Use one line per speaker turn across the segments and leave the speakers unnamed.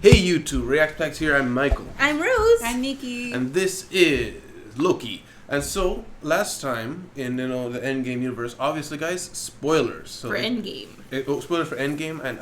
Hey you two, Reactpacks here, I'm Michael.
I'm Rose.
I'm Nikki.
And this is Loki. And so, last time in the Endgame universe, obviously guys, spoilers. So
for Endgame.
Spoilers for Endgame, and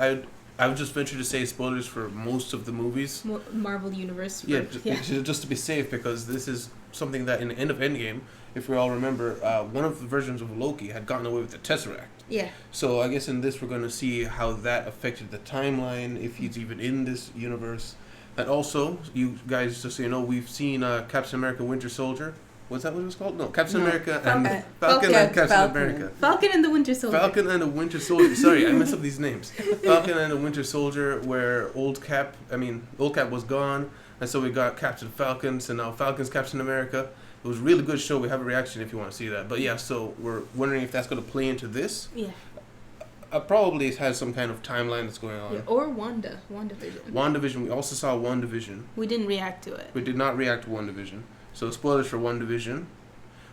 I would just venture to say spoilers for most of the movies.
Marvel Universe.
Just to be safe, because this is something that in the end of Endgame, if we all remember, one of the versions of Loki had gotten away with the Tesseract.
Yeah.
So I guess in this we're going to see how that affected the timeline, if he's even in this universe. And also, you guys, just so you know, we've seen Captain America Winter Soldier. Was that what it was called? No, Captain America and Falcon and Captain America.
Falcon and the Winter Soldier.
Falcon and the Winter Soldier. Sorry, I messed up these names. Falcon and the Winter Soldier, where old Cap was gone, and so we got Captain Falcon, so now Falcon's Captain America. It was a really good show. We have a reaction if you want to see that. But yeah, so we're wondering if that's going to play into this.
Yeah.
Probably it has some kind of timeline that's going on.
Yeah, or WandaVision.
WandaVision. We also saw WandaVision.
We didn't react to it.
We did not react to WandaVision. So spoilers for WandaVision.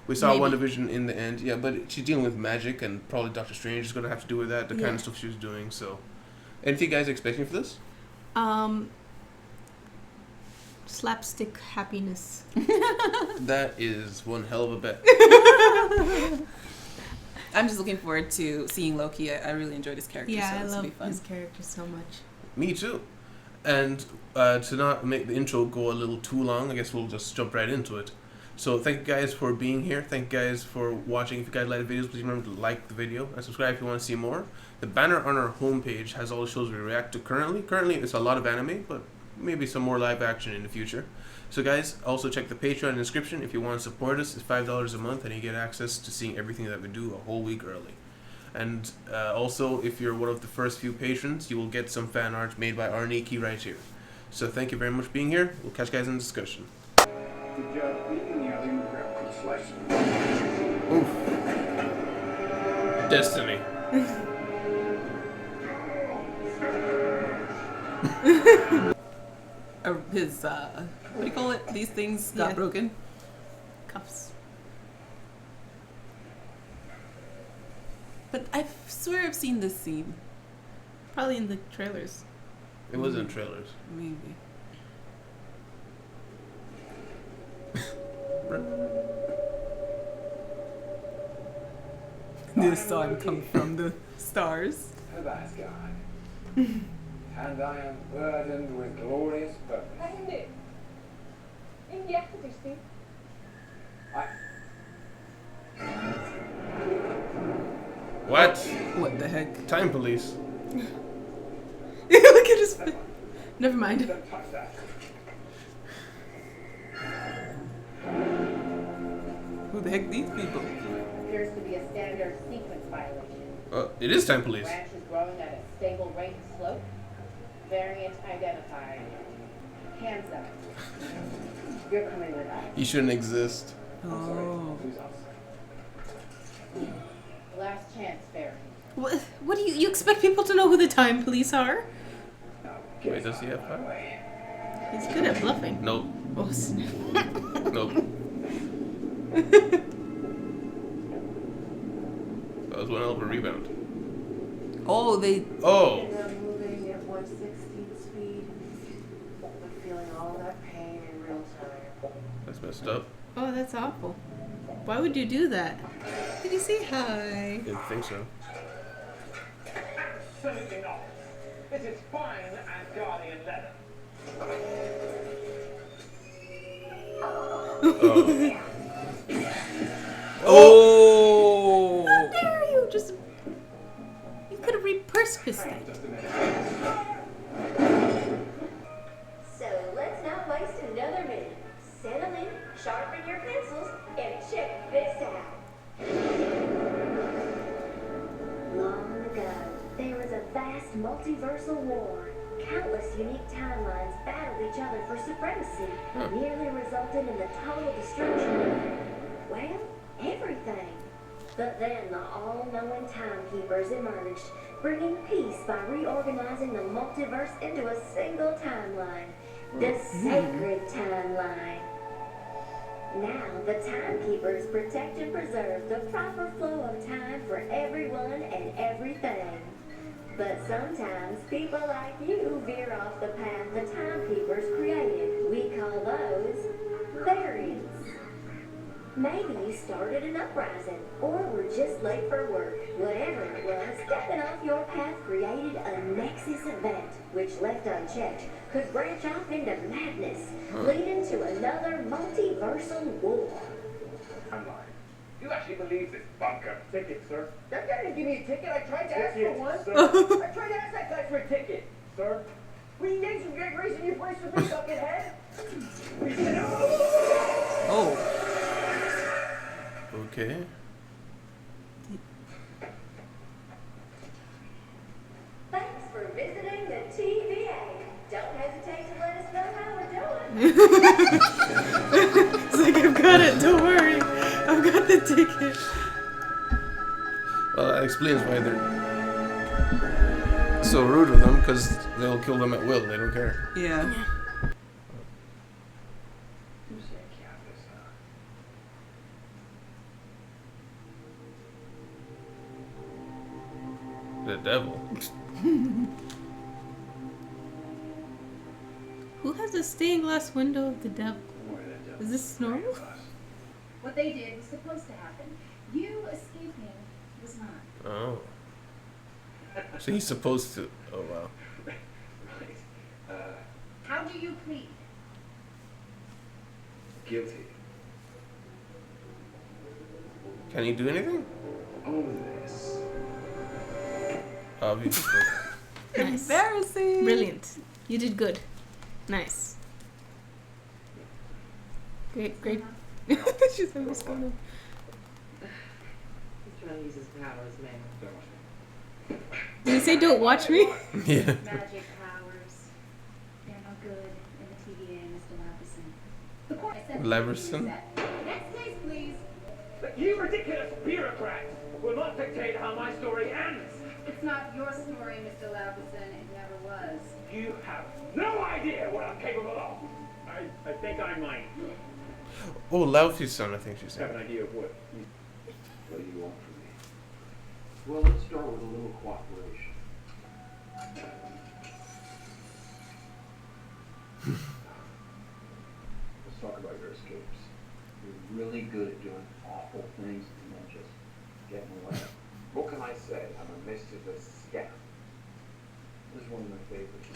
We saw WandaVision in the end. Yeah, but she's dealing with magic, and probably Doctor Strange is going to have to do with that, the kind of stuff she was doing. So, anything you guys are expecting for this?
Slapstick happiness.
That is one hell of a bet.
I'm just looking forward to seeing Loki. I really enjoyed his character.
Yeah,
so
I love his character so much.
Me too. And to not make the intro go a little too long, I guess we'll just jump right into it. So thank you guys for being here. Thank you guys for watching. If you guys like the videos, please remember to like the video and subscribe if you want to see more. The banner on our homepage has all the shows we react to currently. Currently, it's a lot of anime, but maybe some more live action in the future. So guys, also check the Patreon description if you want to support us. It's $5 a month, and you get access to seeing everything that we do a whole week early. And also, if you're one of the first few patrons, you will get some fan art made by our Nikki right here. So thank you very much for being here. We'll catch you guys in the discussion. Oof. Destiny.
His what do you call it? These things got broken.
Cuffs.
But I swear I've seen this scene.
Probably in the trailers.
It was in trailers.
Maybe. The sun comes from the stars.
Alas, God. And I am burdened with glorious purpose.
What?
What the heck?
Time police.
Look at his face. Never mind.
Don't touch that.
Who the heck these people?
Appears to be a standard sequence violation.
It is time police.
Branch is growing at a stable rate of slope. Variant identified. Hands up. You're coming with us.
He shouldn't exist.
Oh.
Who's us?
Last chance, Barry.
What do you expect people to know who the time police are?
Wait, does he have power?
He's good at bluffing.
Nope.
Oh, snap.
Nope. That was one hell of a rebound.
Oh, they.
Oh.
I'm moving at 1/16 speed. I'm feeling all that pain in real time.
That's messed up.
Oh, that's awful. Why would you do that? Did you say hi?
Didn't think so.
Absolutely not. This is fine and Guardian leather.
Oh. Oh.
How dare you? You could have repurposed that.
Just a minute.
So let's not waste another minute. Settle in, sharpen your pencils, and check this out. Long ago, there was a vast multiversal war. Countless unique timelines battled each other for supremacy, nearly resulting in the total destruction of, well, everything. But then the all-knowing timekeepers emerged, bringing peace by reorganizing the multiverse into a single timeline, the sacred timeline. Now, the timekeepers protect and preserve the proper flow of time for everyone and everything. But sometimes people like you veer off the path the timekeepers created. We call those variants. Maybe you started an uprising, or were just late for work. Whatever it was, stepping off your path created a nexus event, which left unchecked could branch off into madness, leading to another multiversal war.
I'm lying. You actually believe this bunker? Ticket, sir.
That guy didn't give me a ticket. I tried to ask for
Ticket,
one.
sir.
I tried to ask that guy for a ticket.
Sir.
Will you get some great reason your place with me, buckethead?
Oh.
Okay.
Thanks for visiting the TVA. Don't hesitate to let us know how we're doing.
It's like, I've got it, don't worry. I've got the ticket.
Well, that explains why they're so rude with them, because they'll kill them at will. They don't care.
Yeah.
The devil.
Who has a stained glass window of the devil? Is this normal?
What they did was supposed to happen. You escaping was not.
Oh. So he's supposed to. Oh wow.
How do you plead?
Guilty.
Can he do anything?
Only this.
Obviously.
Nice.
Embarrassing.
Brilliant. You did good. Nice. Great, great. She's almost gonna.
He's trying to use his powers, man.
Don't watch me.
Did he say don't watch me?
Yeah.
Magic powers. They're no good in the TVA, Mr. Laverson. The court said
Laverson?
Next case, please.
But you ridiculous bureaucrat will not dictate how my story ends.
It's not your story, Mr. Laverson. It never was.
You have no idea what I'm capable of. I think I might
Oh, Laufey's son, I think she
have
said.
an idea of what.
What do you want from me? Well, let's start with a little cooperation. Let's talk about your escapes. You're really good at doing awful things and then just getting away. What can I say? I'm a mischievous scout. This is one of my favorites.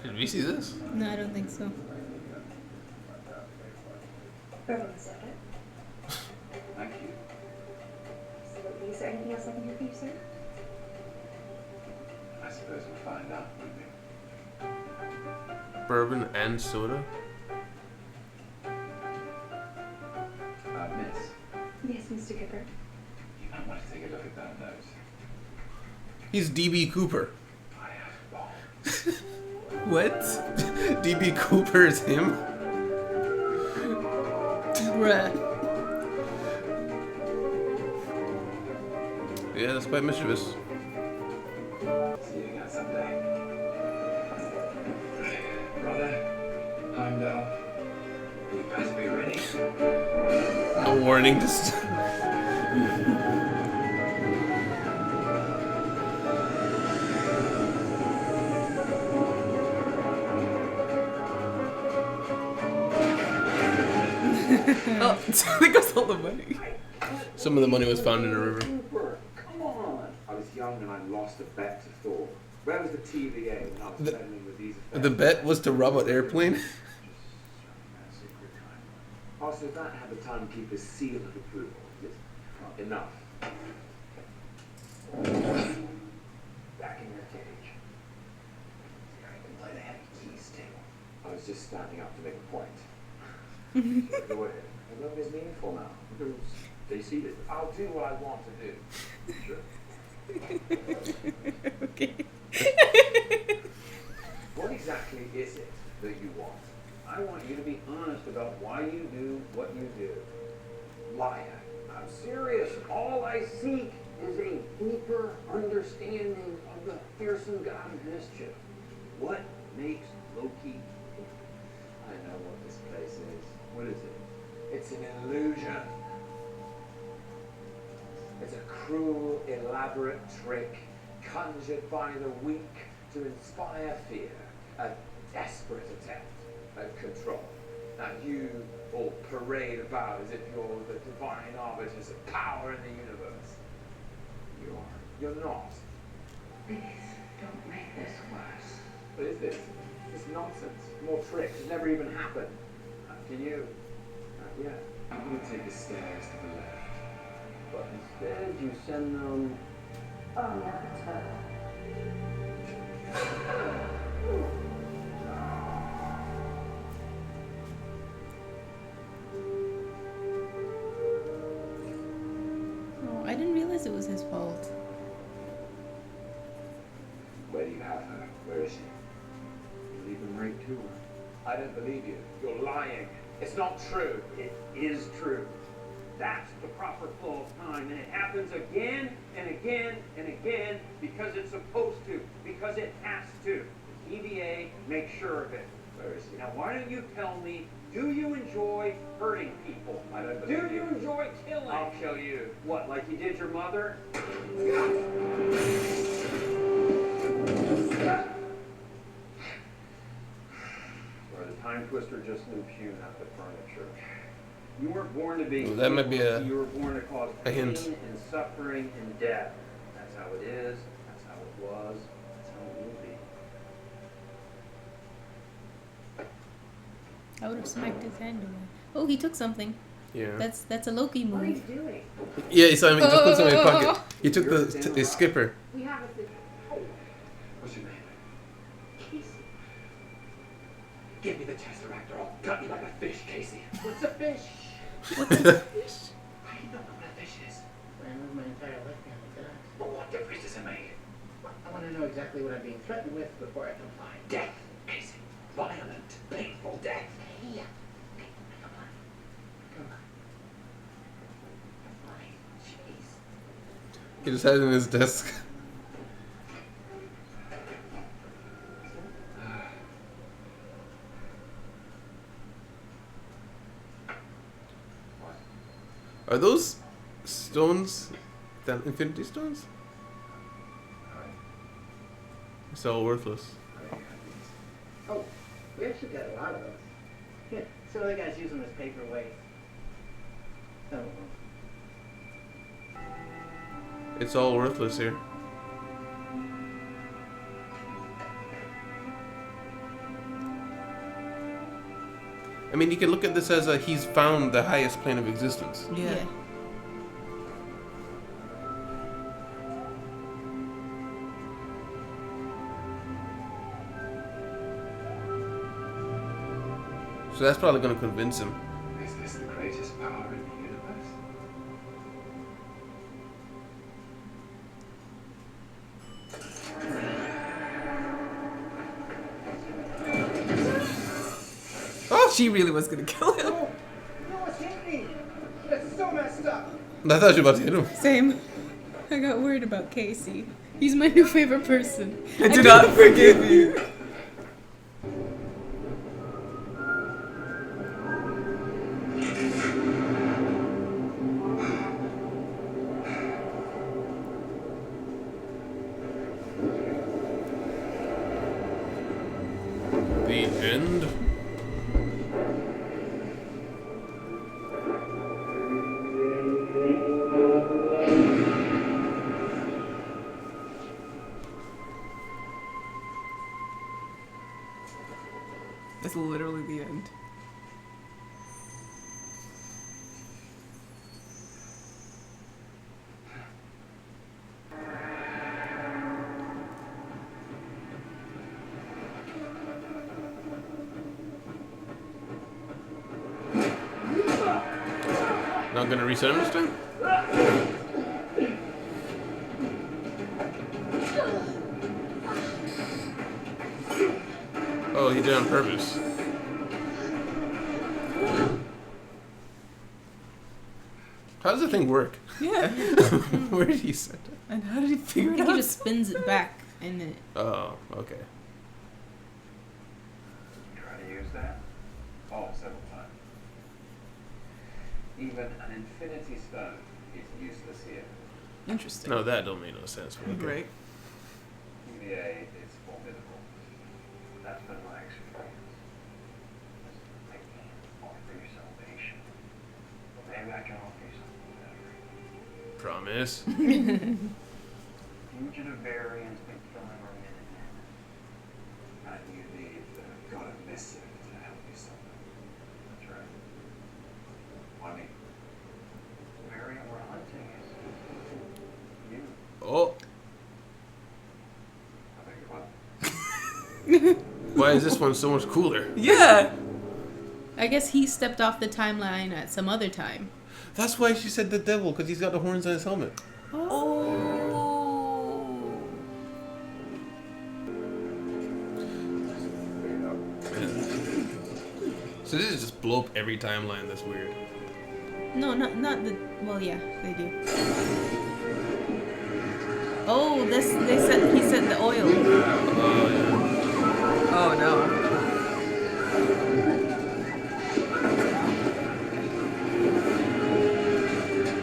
Did we see this?
No, I don't think so.
Bourbon soda.
Thank you.
Absolutely. Is there anything else I can do for you, sir?
I suppose we'll find out, won't we?
Bourbon and soda?
Miss,
Yes, Mr. Cooper.
you might want to take a look at that nose.
He's DB Cooper.
I have bombs.
What? DB Cooper is him?
Bruh.
Yeah, that's quite mischievous.
See you again someday. Brother, Heimdall, you best be ready.
A warning just.
Oh, there goes all the money.
Some of the money was found in a river.
Cooper, come on. I was young and I lost a bet to Thor. Where was the TVA when I was meddling with these affairs?
The bet was to rob an airplane?
Just serving that secret time. Also, that had the timekeeper's seal of approval. Just enough. Back in your cage. See, I can play the heavy keys too. I was just standing up to make a point. Go ahead. The room is meaningful now. Stay seated. I'll do what I want to do. Sure.
Okay.
What exactly is it that you want? I want you to be honest about why you do what you do. Liar. I'm serious. All I seek is a deeper understanding of the fearsome god of mischief. What makes Loki? I know what this place is. What is it? It's an illusion. It's a cruel, elaborate trick conjured by the weak to inspire fear. A desperate attempt at control. Now you all parade about as if you're the divine arbiters of power in the universe. You're not.
Please, don't make this worse.
What is this? This nonsense. More tricks. It's never even happened. Can you? Not yet. I'm going to take the stairs to the left. But instead you send them...
Oh, no.
Oh, I didn't realize it was his fault.
Where do you have her? Where is she? You're leaving right to her. I don't believe you. You're lying. It's not true. It is true. That's the proper flow of time, and it happens again and again and again because it's supposed to, because it has to. The EVA makes sure of it. Where is he? Now, why don't you tell me, do you enjoy hurting people? I don't believe you. Do you enjoy killing? I'll kill you. What, like you did your mother? Or the time twister just loops you, not the furniture. You weren't born to be.
Well, that might be
you were born to cause
a
pain
hint.
and suffering and death. That's how it is. That's how it was. That's how it will be.
I would have smacked his hand away. Oh, he took something.
Yeah.
That's a Loki
What are you
move.
doing?
Yeah, so I mean, just put something in his pocket. He took the skipper.
We have a situation.
What's your name?
Casey.
Give me the Tesseract or I'll gut you like a fish, Casey.
What's a fish?
I don't know what a fish is.
I moved my entire life behind the desk.
But what difference does it make?
I want to know exactly what I'm being threatened with before I comply.
Death, Casey. Violent, painful death.
Yeah. Okay, come on. Come on. Fine. Jeez.
He just had it in his desk. Are those stones, the infinity stones? It's all worthless.
Oh, we actually got a lot of those. Yeah, some of the guys use them as paperweight. Some of them.
It's all worthless here. I mean, you can look at this as he's found the highest plane of existence.
Yeah.
So that's probably going to convince him.
Is this the greatest power in the universe?
Oh, she really was gonna kill him.
No, it's hit me. That's so messed up.
I thought you were about to hit him.
Same. I got worried about Casey. He's my new favorite person.
I do not forgive you.
The end.
That's literally the end.
Not going to reset him this time? Oh, he did it on purpose. How does the thing work?
Yeah.
Where did he set it?
And how did he
I
figure it
think he
out?
just spins it back and it.
Oh, okay.
Try to use that? Oh, several times. Even an infinity stone is useless here.
Interesting.
No, that don't make no sense. But okay.
Right.
TVA is formidable. That's been my experience. I can't offer you salvation. But maybe I can offer you something better.
Promise.
Fugitive variants been killing our Minutemen. And you need the God missive to help you something. That's right. I mean, the variant we're hunting is you.
Oh.
I beg your pardon.
Why is this one so much cooler?
Yeah.
I guess he stepped off the timeline at some other time.
That's why she said the devil, because he's got the horns on his helmet.
Oh.
So this is just blow up every timeline. That's weird.
No, not the. Well, yeah, they do. Oh, he said the oil.
Oh yeah.
Oh no.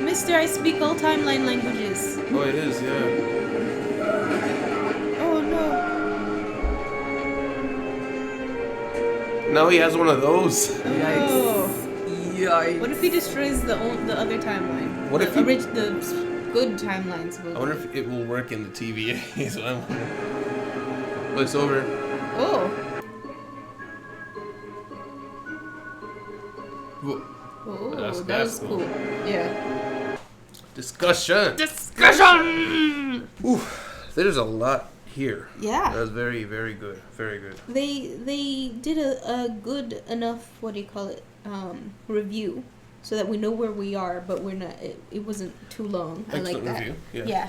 Mister, I speak all timeline languages.
Oh, it is. Yeah.
Oh no.
Now he has one of those.
Oh.
Yikes.
What if he destroys the other timeline?
What if
the
he-
the good timelines?
I wonder if it will work in the TVA. Is what I'm wondering. But it's over.
Oh.
Whoa.
Oh,
That's
that was
cool.
cool. Yeah.
Discussion.
Discussion.
Ooh, there's a lot here.
Yeah.
That was very, very good. Very good.
They did a good enough, what do you call it, review, so that we know where we are, but we're not. It wasn't too long. I like
Excellent
that.
review. Yeah.
Yeah,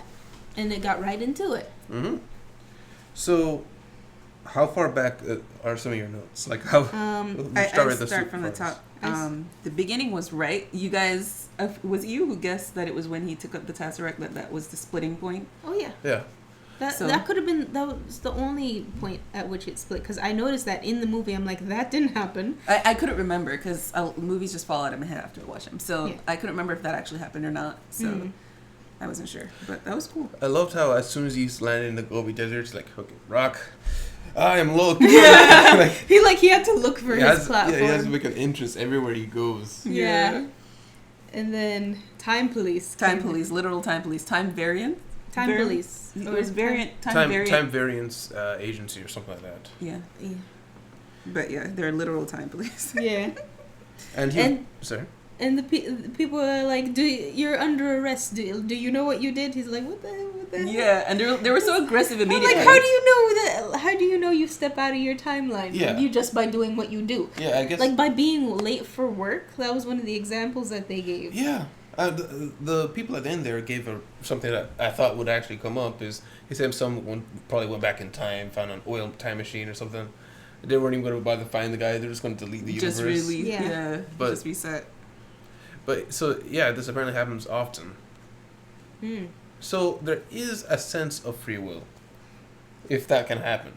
and it got right into it.
Mm-hmm. So, how far back are some of your notes? Like how? we'll
I
start with
start from the
super
top.
I
The beginning was right. You guys, was it you who guessed that it was when he took up the Tesseract that was the splitting point?
Oh yeah.
Yeah.
That could have been, that was the only point at which it split, because I noticed that in the movie. I'm like, that didn't happen.
I couldn't remember because movies just fall out of my head after I watch them. So
Yeah.
I couldn't remember if that actually happened or not. So I wasn't sure. But that was cool.
I loved how as soon as he's landed in the Gobi Desert, it's like, okay, rock. I am Loki.
Yeah. he had to look for his platform.
Yeah, he has to make an interest everywhere he goes.
Yeah. And then Time Police.
Time
came.
police, literal time police, time variant.
Time Police.
It
Or
was variant. Time variant.
Time variance agency or something like that.
Yeah.
Yeah.
But yeah, they're literal time police.
Yeah.
And sorry.
And the people are like, you're under arrest. Do you know what you did? He's like, what the hell?
Yeah, and they were so aggressive
I'm
immediately.
like, how do you know that? How do you know you step out of your timeline?
Yeah.
You just by doing what you do.
Yeah, I guess.
Like by being late for work. That was one of the examples that they gave.
Yeah. The people at the end there gave something that I thought would actually come up. Is he said someone probably went back in time, found an oil time machine or something. They weren't even going to bother to find the guy. They're just going to delete the
Just
universe.
really, yeah.
But-
Just reset.
But so yeah, this apparently happens often. So there is a sense of free will, if that can happen.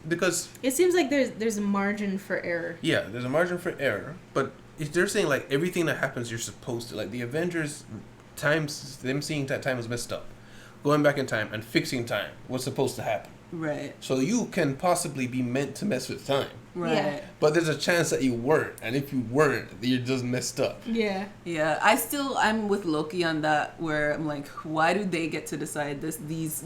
Because
It seems like there's a margin for error.
yeah, there's a margin for error. But if they're saying like everything that happens, you're supposed to, like the Avengers, them seeing that time was messed up, going back in time and fixing time was supposed to happen.
Right.
So you can possibly be meant to mess with time,
Right.
Yeah.
but there's a chance that you weren't, and if you weren't, you're just messed up.
Yeah.
Yeah, I'm with Loki on that, where I'm like, why do they get to decide these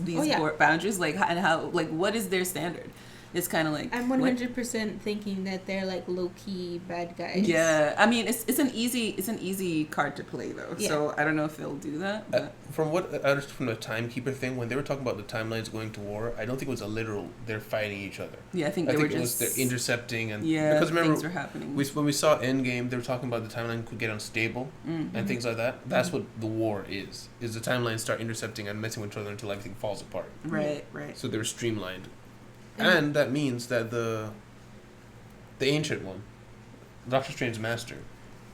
boundaries? Like, and how, like, what is their standard? It's kind of like
I'm 100% thinking that they're like low-key bad guys.
Yeah, I mean, it's an easy card to play though.
Yeah.
So I don't know if they'll do that. But.
From what I understood from the timekeeper thing, when they were talking about the timelines going to war, I don't think it was a literal they're fighting each other.
Yeah, I think
it
just
was they're intercepting and
because
remember
things were happening.
when we saw Endgame, they were talking about the timeline could get unstable and things like that. That's what the war is the timelines start intercepting and messing with each other until everything falls apart.
Right.
So they were streamlined. And that means that the ancient one, Doctor Strange's master,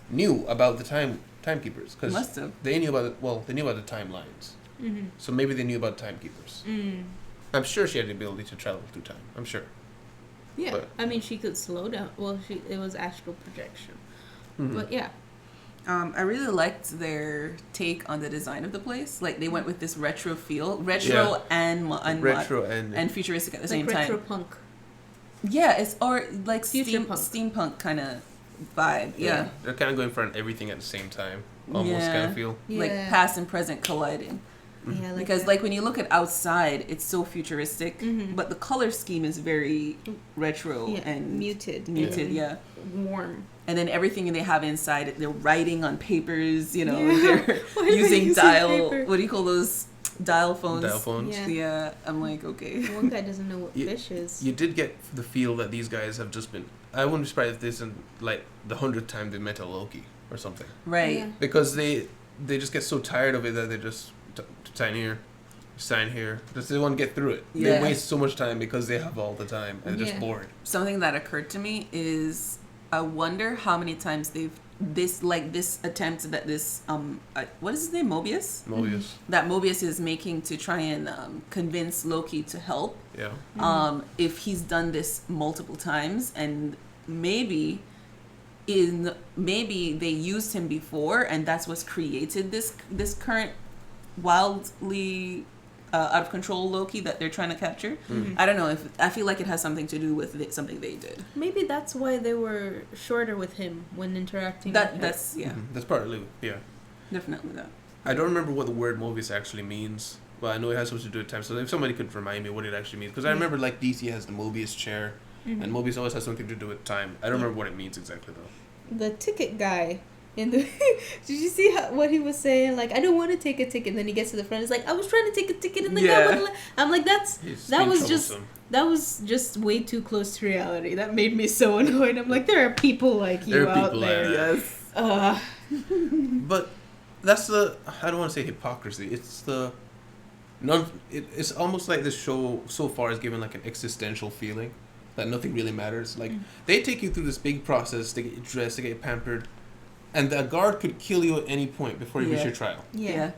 knew about the timekeepers because
Must have.
they knew about the timelines.
Mm-hmm.
So maybe they knew about timekeepers. I'm sure she had the ability to travel through time. I'm sure.
Yeah. I mean, she could slow down. Well, it was astral projection. But yeah.
I really liked their take on the design of the place. Like they went with this retro feel,
retro
and futuristic at the same
like
time.
retro punk.
Yeah, it's or like
Future punk.
steampunk kind of vibe. Yeah.
They're kind of going for everything at the same time. Almost kind of feel.
Yeah.
Like past and present colliding.
Yeah, like
Because
that.
like when you look at outside, it's so futuristic,
Mhm.
but the color scheme is very retro
Yeah,
and
muted,
yeah.
warm.
And then everything they have inside, they're writing on papers, you know,
Yeah.
they're
Why are they
using
using
dial,
paper?
what do you call those, dial phones?
Dial phones.
Yeah.
Yeah, I'm like, okay.
One guy doesn't know what
You-
fish is.
You did get the feel that these guys have just been. I wouldn't be surprised if this isn't like the 100th time they met a Loki or something.
Right.
Yeah.
Because they just get so tired of it that they just sign here. Just they want to get through it.
Yeah.
They waste so much time because they have all the time and they're
Yeah.
just bored.
Something that occurred to me is I wonder how many times they've this attempt that this what is his name, Mobius,
Mobius.
that Mobius is making to try and convince Loki to help.
Yeah.
If he's done this multiple times, and maybe they used him before, and that's what's created this current wildly out of control Loki that they're trying to capture. I don't know, if I feel like it has something to do with something they did.
Maybe that's why they were shorter with him when interacting. with him.
That's
That's partly
definitely that.
I don't remember what the word Mobius actually means, but I know it has something to do with time. So if somebody could remind me what it actually means, because I remember like DC has the Mobius chair, and Mobius always has something to do with time. I don't remember what it means exactly though.
The ticket guy. In the did you see what he was saying? Like, I don't want to take a ticket. And then he gets to the front. He's like, I was trying to take a ticket, and the guy wouldn't let-" I'm like,
He's
that
being
was just way too close to reality. That made me so annoyed. I'm like, there are people like you
There are
out
people
there.
like that. But that's the, I don't want to say hypocrisy. It's the it's almost like this show so far is given like an existential feeling that nothing really matters. Like they take you through this big process, they get you dressed, they get you pampered, and the guard could kill you at any point before you reach your trial.
Yeah.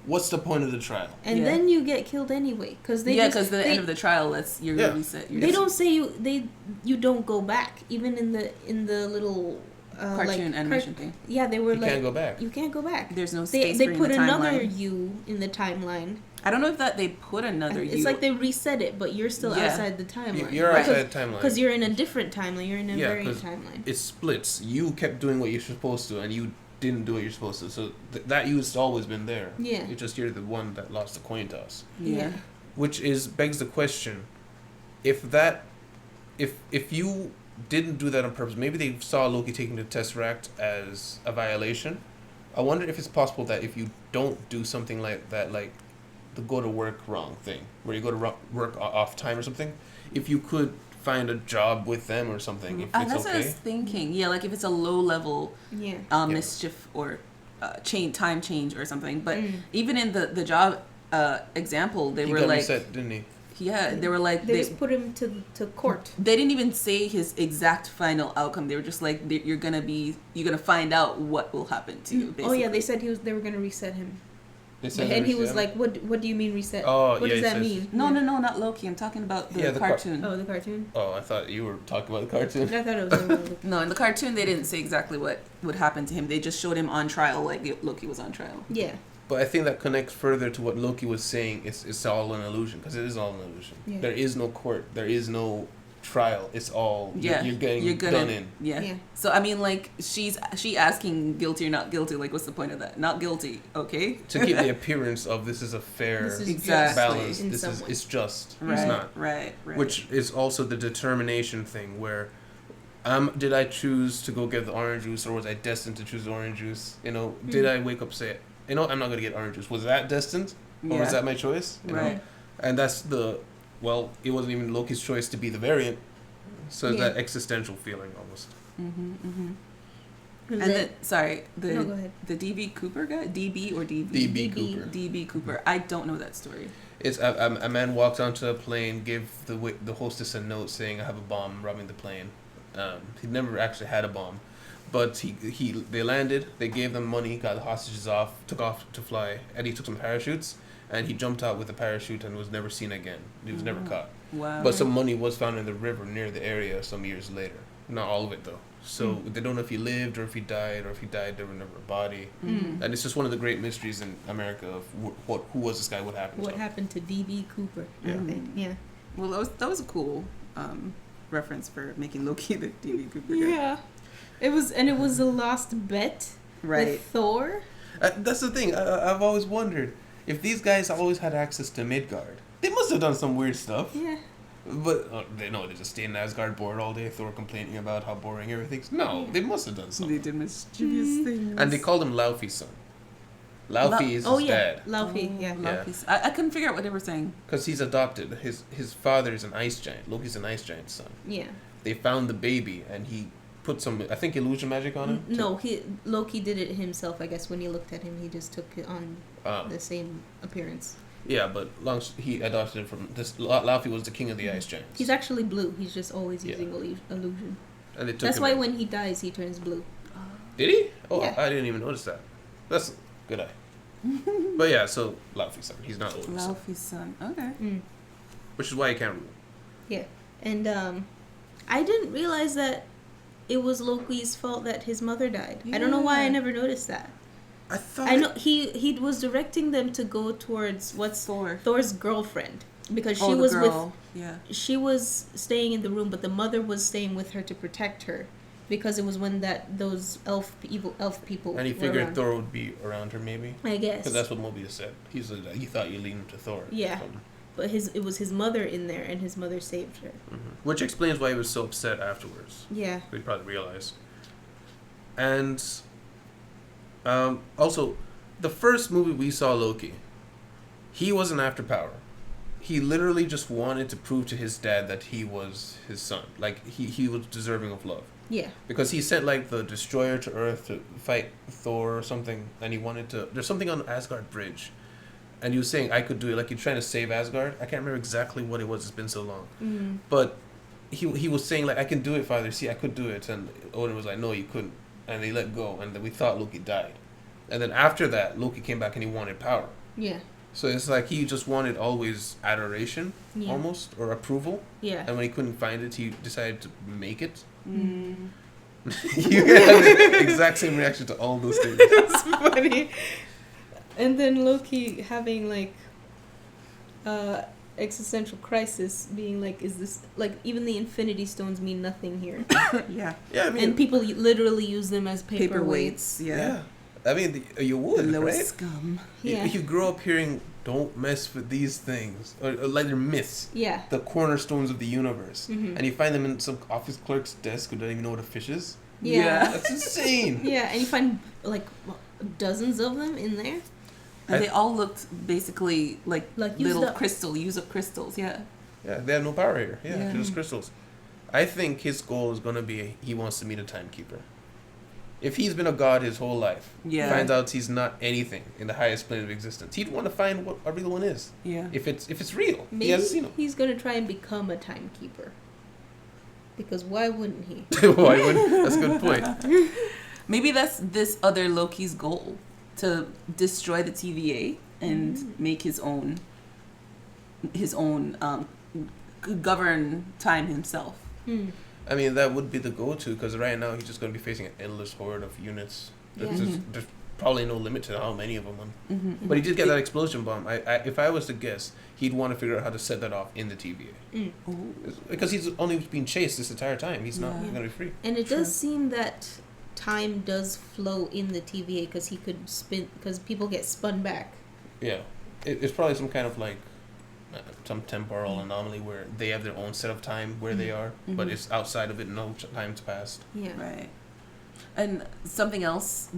What's the point of the trial?
And then you get killed anyway, because they
because the end of the trial, you're gonna reset.
They don't say you don't go back, even in the little
cartoon animation thing.
Yeah, they were
You
like,
can't go back.
You can't go back.
There's no space
They
for you
put
in the
another
timeline.
you in the timeline.
I don't know if that they put another you.
It's like they reset it, but you're still outside the timeline.
You're outside the timeline.
Because you're in a different timeline. You're in a variant
'cause
timeline.
it splits. You kept doing what you're supposed to, and you didn't do what you're supposed to. So that you has always been there.
Yeah.
It's just you're the one that lost the coin toss.
Yeah.
Which begs the question: if you didn't do that on purpose, maybe they saw Loki taking the Tesseract as a violation. I wonder if it's possible that if you don't do something like that, like the go to work wrong thing, where you go to work off time or something, if you could find a job with them or something, if it's
That's what I was
okay.
thinking. Yeah, like if it's a low level mischief or time change or something. But even in the job example, they
He
were
got
like,
reset, didn't he?
yeah, they were like
They just put him to court.
They didn't even say his exact final outcome. They were just like, you're gonna find out what will happen to you. Basically.
Oh yeah, they said they were gonna reset him.
They said
And
they
he was
reset him?
like, "What do you mean reset?
Oh,
what
yeah,
does
he
that
says-
mean?"
No, not Loki. I'm talking about the cartoon.
Oh, the cartoon.
Oh, I thought you were talking about the cartoon.
I thought it was.
No, in the cartoon they didn't say exactly what would happen to him. They just showed him on trial, like Loki was on trial.
Yeah.
But I think that connects further to what Loki was saying. It's all an illusion, because it is all an illusion.
Yeah.
There is no court. There is no trial. It's all you're getting
gonna,
done in.
Yeah. So I mean, like she asking guilty or not guilty. Like, what's the point of that? Not guilty. Okay.
To keep the appearance of this is a fair
This is
Exactly.
balance.
in
This
some
is
way.
it's just.
Right.
It's not.
Right.
Which is also the determination thing, where did I choose to go get the orange juice, or was I destined to choose the orange juice? Did I wake up say, I'm not going to get orange juice? Was that destined, or was that my choice?
Right.
And that's it wasn't even Loki's choice to be the variant. So it's that existential feeling almost.
And then, sorry,
No, go ahead.
the DB Cooper guy, DB or DV?
DB Cooper.
DB Cooper. I don't know that story.
It's a man walked onto a plane, gave the hostess a note saying, "I have a bomb robbing the plane." He never actually had a bomb, but they landed. They gave them money, got the hostages off, took off to fly, and he took some parachutes, and he jumped out with a parachute and was never seen again. He was never caught.
Wow.
But some money was found in the river near the area some years later. Not all of it though. So they don't know if he lived or if he died, or if he died there was never a body. And it's just one of the great mysteries in America of who was this guy, what happened
What
to him.
happened to D.B. Cooper?
Yeah.
I think. Yeah.
Well, that was a cool reference for making Loki the D.B. Cooper guy.
Yeah. It was a last bet
Right.
with Thor.
That's the thing. I've always wondered if these guys always had access to Midgard. They must have done some weird stuff.
Yeah.
But they just stay in Asgard bored all day. Thor complaining about how boring everything's. No, they must have done something.
They did mischievous things.
And they called him Laufey's son. Laufey is his dad.
Laufey. Yeah.
Laufey's- I couldn't figure out what they were saying.
Because he's adopted. His father's an ice giant. Loki's an ice giant's son.
Yeah.
They found the baby and he put some, I think, illusion magic on him.
No, Loki did it himself. I guess when you looked at him, he just took it on the same appearance.
Yeah, but he adopted him from this. Laufey was the king of the ice giants.
He's actually blue. He's just always using illusion.
And they took
That's
him
why
in.
when he dies, he turns blue.
Did he? Oh,
Yeah.
I didn't even notice that. That's a good eye. But yeah, so Laufey's son. He's not Odin's son.
Laufey's son. Okay.
Which is why he can't rule.
Yeah, and I didn't realize that it was Loki's fault that his mother died. I don't know why I never noticed that.
I thought.
I know he was directing them to go towards Thor's girlfriend because she was she was staying in the room, but the mother was staying with her to protect her because it was when those evil elf people.
And he
were
figured
around.
Thor would be around her, maybe.
I guess.
Because that's what Mobius said. He said he thought you leaned him to Thor.
Yeah. But it was his mother in there, and his mother saved her.
Which explains why he was so upset afterwards.
Yeah.
We probably realized. And also, the first movie we saw Loki, he wasn't after power. He literally just wanted to prove to his dad that he was his son. Like, he was deserving of love.
Yeah.
Because he sent, like, the Destroyer to Earth to fight Thor or something. And he wanted to... There's something on Asgard Bridge. And he was saying, I could do it. Like, he's trying to save Asgard. I can't remember exactly what it was. It's been so long. But he was saying, like, I can do it, Father. See, I could do it. And Odin was like, no, you couldn't. And they let go. And then we thought Loki died. And then after that, Loki came back and he wanted power.
Yeah.
So it's like he just wanted always adoration, almost, or approval.
Yeah.
And when he couldn't find it, he decided to make it. You guys have the exact same reaction to all those things.
That's funny. And then Loki having like existential crisis, being like, is this like even the Infinity Stones mean nothing here?
Yeah.
Yeah, I mean,
and people literally use them as paperweights.
Yeah.
I mean, you would,
The lowest
right?
scum.
Yeah.
If you grow up hearing, don't mess with these things, or like they're myths,
Yeah.
the cornerstones of the universe, and you find them in some office clerk's desk who don't even know what a fish is,
Yeah.
that's insane.
Yeah, and you find like dozens of them in there.
And they all looked basically like
used
little
up.
use up crystals, yeah.
Yeah, they have no power here. Yeah,
Yeah.
they're just crystals. I think his goal is going to be he wants to meet a timekeeper. If he's been a god his whole life, finds out he's not anything in the highest plane of existence, he'd want to find what a real one is.
Yeah.
If it's real,
Maybe
he hasn't seen him.
he's gonna try and become a timekeeper. Because why wouldn't he?
Why wouldn't? That's a good point.
Maybe that's this other Loki's goal, to destroy the TVA and make his own govern time himself.
I mean, that would be the go-to, because right now he's just going to be facing an endless horde of units. There's probably no limit to how many of them. But he did get that explosion bomb. If I was to guess, he'd want to figure out how to set that off in the TVA. Because he's only been chased this entire time. He's not going to be free.
And it does seem that time does flow in the TVA because he could spin, because people get spun back.
Yeah. It's probably some kind of like some temporal anomaly where they have their own set of time where they are, but it's outside of it, no time's passed.
Yeah.
Right. And something else,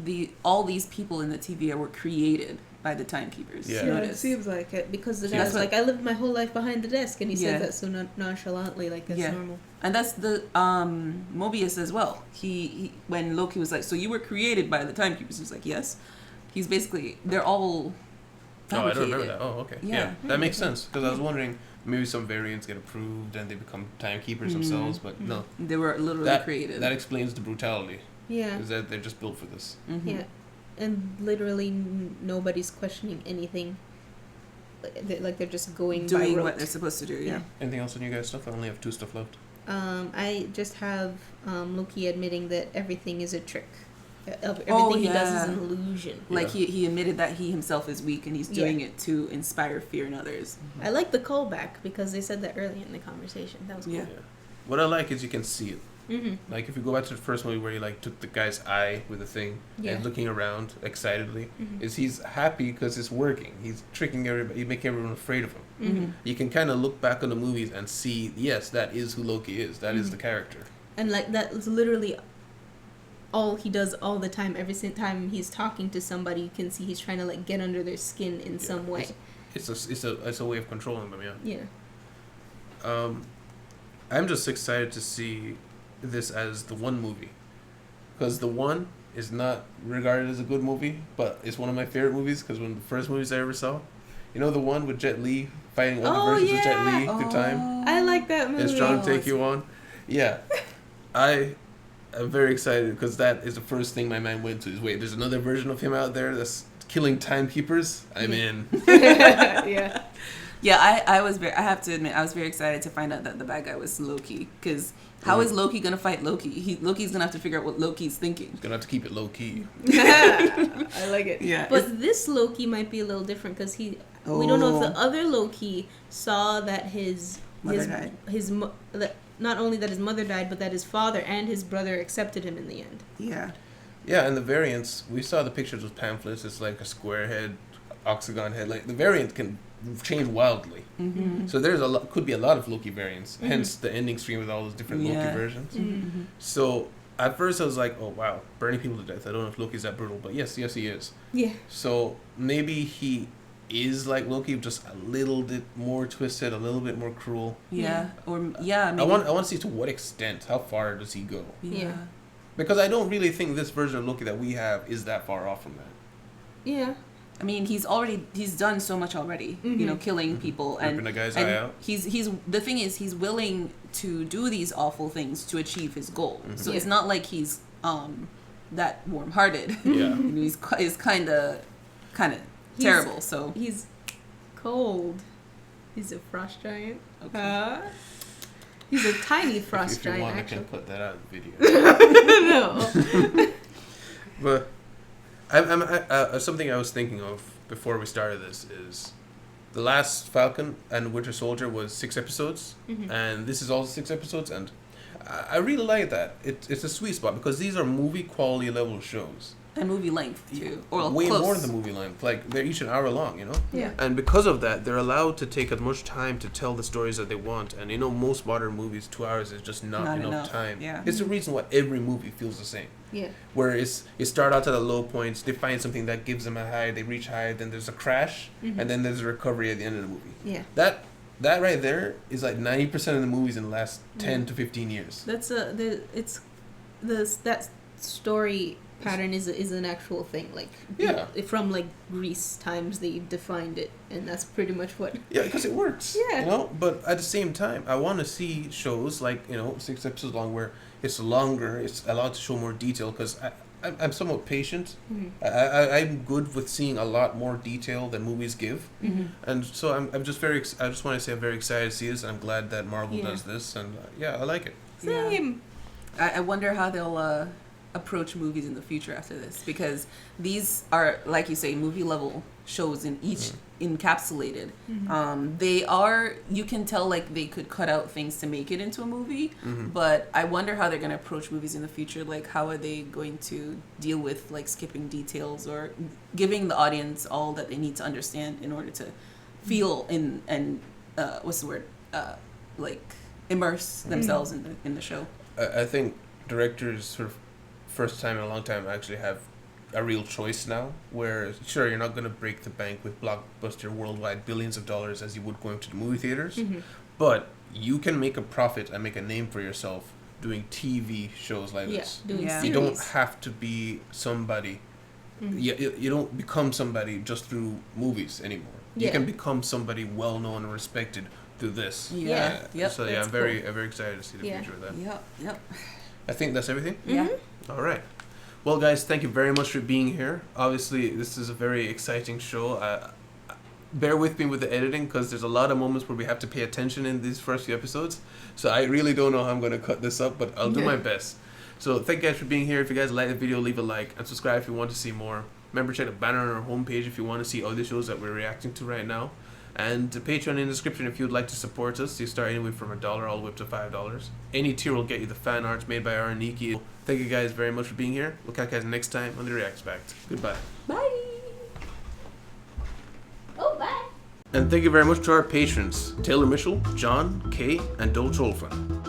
all these people in the TVA were created by the timekeepers.
Yeah.
Yeah, it seems like it, because the guy's like, I lived my whole life behind the desk, and he says that so nonchalantly, like it's normal.
And that's the Mobius as well. He when Loki was like, so you were created by the timekeepers, he's like, yes. He's basically, they're all fabricated.
Oh, I don't remember that. Oh, okay. Yeah, that makes sense, because I was wondering maybe some variants get approved and they become timekeepers themselves, but no.
They were literally created.
That explains the brutality.
Yeah.
Is that they're just built for this.
Yeah. And literally nobody's questioning anything. Like they're just doing
doing
by rote.
what they're supposed to do. Yeah.
Anything else on you guys' stuff? I only have 2 stuff left.
I just have Loki admitting that everything is a trick. Everything he does is an illusion.
Like he admitted that he himself is weak and he's doing it to inspire fear in others.
I like the callback because they said that early in the conversation. That was cool.
Yeah. What I like is you can see it.
Mm-hmm.
Like if you go back to the first movie where he like took the guy's eye with the thing and looking around excitedly, is he's happy because it's working. He's tricking everybody. He's making everyone afraid of him.
Mm-hmm.
You can kind of look back on the movies and see, yes, that is who Loki is. That is the character.
And like that is literally all he does all the time. Every time he's talking to somebody, you can see he's trying to like get under their skin in some way.
It's a way of controlling them.
Yeah.
I'm just excited to see this as the One movie, because the One is not regarded as a good movie, but it's one of my favorite movies because one of the first movies I ever saw. You know the one with Jet Li fighting other versions of Jet Li through time?
I like that movie.
It's trying to take you on. Yeah. I'm very excited because that is the first thing my mind went to is, wait, there's another version of him out there that's killing timekeepers? I'm in.
Yeah.
Yeah, I have to admit, I was very excited to find out that the bad guy was Loki, because how is Loki going to fight Loki? Loki's going to have to figure out what Loki's thinking.
He's going to have to keep it low-key.
I like it.
Yeah.
But this Loki might be a little different because we don't know if the other Loki saw that his mother died. Not only that his mother died, but that his father and his brother accepted him in the end.
Yeah.
Yeah, and the variants, we saw the pictures with pamphlets. It's like a square head, octagon head. Like the variant can change wildly.
Mm-hmm.
So there's could be a lot of Loki variants. Hence the ending screen with all those different Loki versions.
Mm-hmm.
So at first I was like, oh wow, burning people to death. I don't know if Loki's that brutal, but yes he is.
Yeah.
So maybe he is like Loki, just a little bit more twisted, a little bit more cruel.
Yeah. Maybe.
I want to see to what extent. How far does he go?
Yeah.
Because I don't really think this version of Loki that we have is that far off from that.
Yeah.
I mean, he's done so much already, killing people and
ripping a guy's eye out.
He's the thing is, he's willing to do these awful things to achieve his goal.
Mm-hmm.
So it's not like he's that warm-hearted.
Yeah.
He's kind of terrible. So
he's cold. He's a frost giant.
Okay.
He's a tiny frost
if you
giant.
want,
Actually,
I can put that out in video.
No.
But I'm something I was thinking of before we started this is the last Falcon and Winter Soldier was 6 episodes, and this is also 6 episodes, and I really like that. It's a sweet spot because these are movie quality level shows.
And movie length too, or
way
close.
more than the movie length. Like they're each an hour long, you know.
Yeah.
And because of that, they're allowed to take as much time to tell the stories that they want. And most modern movies, 2 hours is just not enough time.
Yeah.
It's the reason why every movie feels the same.
Yeah.
Where you start out at the low points, they find something that gives them a high, they reach high, then there's a crash, and then there's a recovery at the end of the movie.
Yeah.
That right there is like 90% of the movies in the last 10 to 15 years.
That's that story pattern is an actual thing. Like from like Greece times they defined it, and that's pretty much what.
Yeah, because it works.
Yeah.
You know, but at the same time, I want to see shows like 6 episodes long where it's longer, it's allowed to show more detail because I'm somewhat patient. I'm good with seeing a lot more detail than movies give, and so I'm just I just want to say I'm very excited to see this. And I'm glad that Marvel does this, and I like it.
Same.
I wonder how they'll approach movies in the future after this, because these are, like you say, movie level shows in each encapsulated. They are, you can tell like they could cut out things to make it into a movie, but I wonder how they're going to approach movies in the future. Like how are they going to deal with like skipping details or giving the audience all that they need to understand in order to feel and what's the word, like immerse themselves in the show.
I think directors sort of first time in a long time actually have a real choice now, where sure you're not going to break the bank with blockbuster worldwide billions of dollars as you would going to the movie theaters, but you can make a profit and make a name for yourself doing TV shows like this.
Doing series.
You don't have to be somebody. You don't become somebody just through movies anymore. You can become somebody well known and respected through this. So I'm very excited to see the future of that.
Yep.
I think that's everything.
Yeah.
All right. Well, guys, thank you very much for being here. Obviously, this is a very exciting show. bear with me with the editing because there's a lot of moments where we have to pay attention in these first few episodes. So I really don't know how I'm going to cut this up, but I'll do my best. So thank you guys for being here. If you guys like the video, leave a like and subscribe if you want to see more. Remember, check the banner on our homepage if you want to see other shows that we're reacting to right now. And the Patreon in the description if you'd like to support us. You start anywhere from $1 all the way up to $5. Any tier will get you the fan arts made by our Nikki. Thank you guys very much for being here. We'll catch you guys next time on the React. Goodbye.
Bye. Oh, bye.
And thank you very much to our patrons, Taylor Mitchell, John, Kay, and Dole Cholfan.